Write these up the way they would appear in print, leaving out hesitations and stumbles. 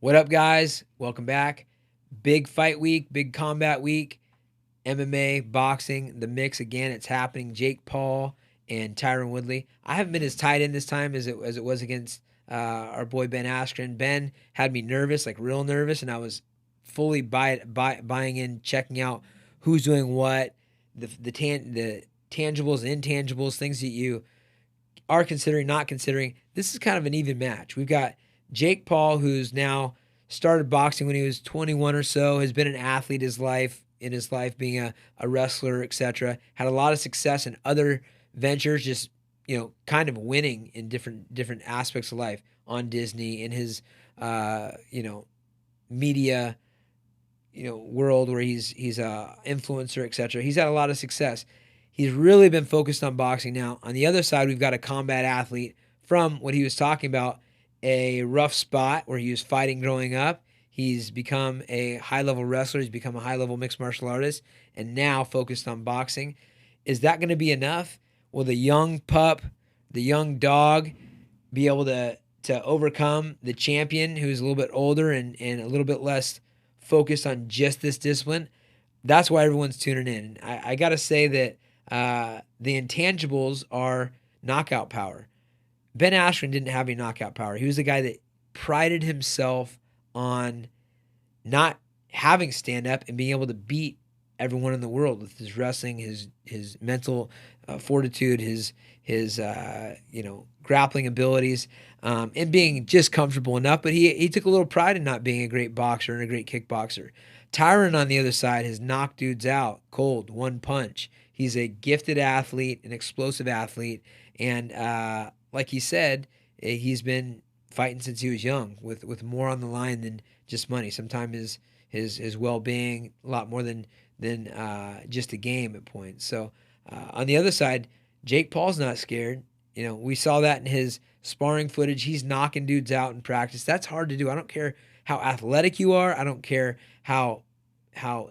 What up, guys? Welcome back. Big fight week, big combat week. MMA, boxing, the mix again. It's happening. Jake Paul and Tyron Woodley. I haven't been as tight in this time as it was against our boy Ben Askren. Ben had me nervous, like real nervous, and I was fully buying in, checking out who's doing what, the tangibles, intangibles, things that you are considering, not considering. This is kind of an even match. We've got Jake Paul, who's now started boxing when he was 21 or so, has been an athlete in his life, being a wrestler, etc. Had a lot of success in other ventures, just kind of winning in different aspects of life on Disney, in his media world where he's a influencer, etc. He's had a lot of success. He's really been focused on boxing now. On the other side, we've got a combat athlete from what he was talking about, a rough spot where he was fighting growing up. He's become a high-level wrestler. He's become a high-level mixed martial artist, and now focused on boxing. Is that going to be enough? Will the young pup, the young dog, be able to overcome the champion who's a little bit older and a little bit less focused on just this discipline? That's why everyone's tuning in. I got to say that the intangibles are knockout power. Ben Askren didn't have any knockout power. He was the guy that prided himself on not having stand-up and being able to beat everyone in the world with his wrestling, his mental fortitude, his grappling abilities, and being just comfortable enough. But he took a little pride in not being a great boxer and a great kickboxer. Tyron, on the other side, has knocked dudes out cold, one punch. He's a gifted athlete, an explosive athlete, and like he said, he's been fighting since he was young, with more on the line than just money. Sometimes his well-being, a lot more than just a game at points. So on the other side, Jake Paul's not scared. We saw that in his sparring footage. He's knocking dudes out in practice. That's hard to do. I don't care how athletic you are. I don't care how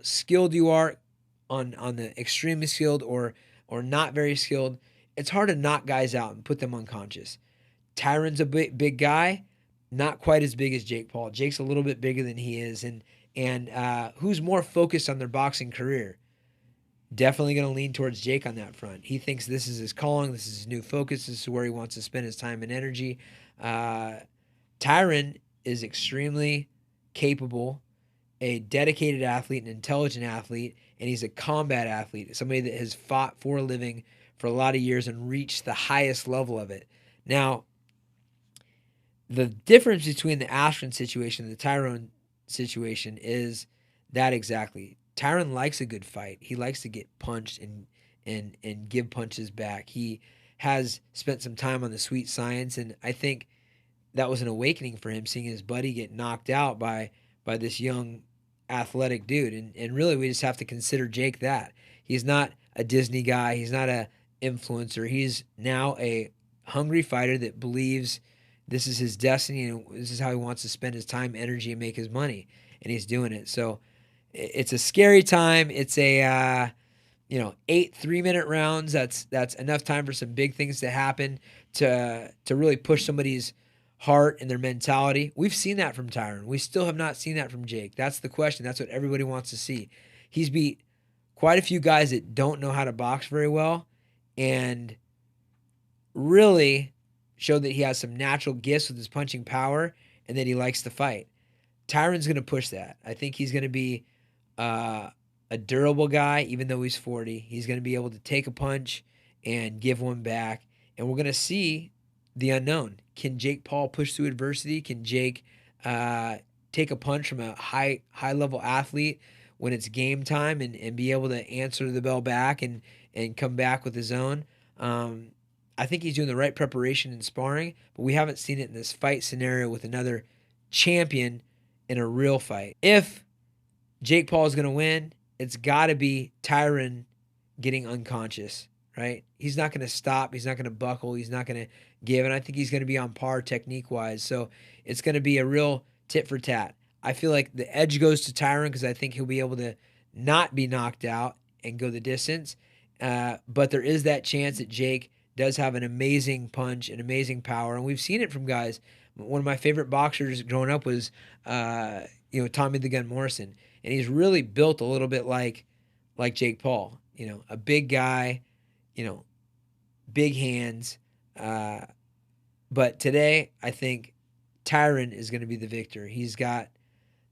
skilled you are on the extremely skilled or not very skilled. It's hard to knock guys out and put them unconscious. Tyron's a big guy, not quite as big as Jake Paul. Jake's a little bit bigger than he is, and who's more focused on their boxing career? Definitely going to lean towards Jake on that front. He thinks this is his calling, this is his new focus, this is where he wants to spend his time and energy. Tyron is extremely capable, a dedicated athlete, an intelligent athlete, and he's a combat athlete, somebody that has fought for a living for a lot of years and reached the highest level of it. Now, the difference between the Askren situation and the Tyron situation is that exactly. Tyron likes a good fight. He likes to get punched and give punches back. He has spent some time on the sweet science, and I think that was an awakening for him, seeing his buddy get knocked out by this young athletic dude. And really, we just have to consider Jake that. He's not a Disney guy. He's not a influencer. He's now a hungry fighter that believes this is his destiny and this is how he wants to spend his time, energy, and make his money. And he's doing it. So it's a scary time. It's a 8 3-minute rounds. That's enough time for some big things to happen to really push somebody's heart and their mentality. We've seen that from Tyron. We still have not seen that from Jake. That's the question. That's what everybody wants to see. He's beat quite a few guys that don't know how to box very well, and really showed that he has some natural gifts with his punching power and that he likes to fight. Tyron's going to push that. I think he's going to be a durable guy, even though he's 40. He's going to be able to take a punch and give one back, and we're going to see the unknown. Can Jake Paul push through adversity? Can Jake take a punch from a high-level athlete when it's game time and be able to answer the bell back and come back with his own? I think he's doing the right preparation in sparring, but we haven't seen it in this fight scenario with another champion in a real fight. If Jake Paul is going to win, it's got to be Tyron getting unconscious, right? He's not going to stop. He's not going to buckle. He's not going to give, and I think he's going to be on par technique-wise. So it's going to be a real tit for tat. I feel like the edge goes to Tyron because I think he'll be able to not be knocked out and go the distance. But there is that chance that Jake does have an amazing punch, an amazing power, and we've seen it from guys. One of my favorite boxers growing up was, Tommy the Gun Morrison, and he's really built a little bit like Jake Paul. A big guy, big hands. But today, I think Tyron is going to be the victor. He's got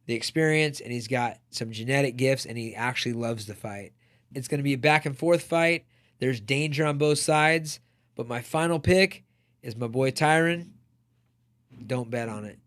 the experience, and he's got some genetic gifts, and he actually loves the fight. It's going to be a back and forth fight. There's danger on both sides, but my final pick is my boy Tyron. Don't bet on it.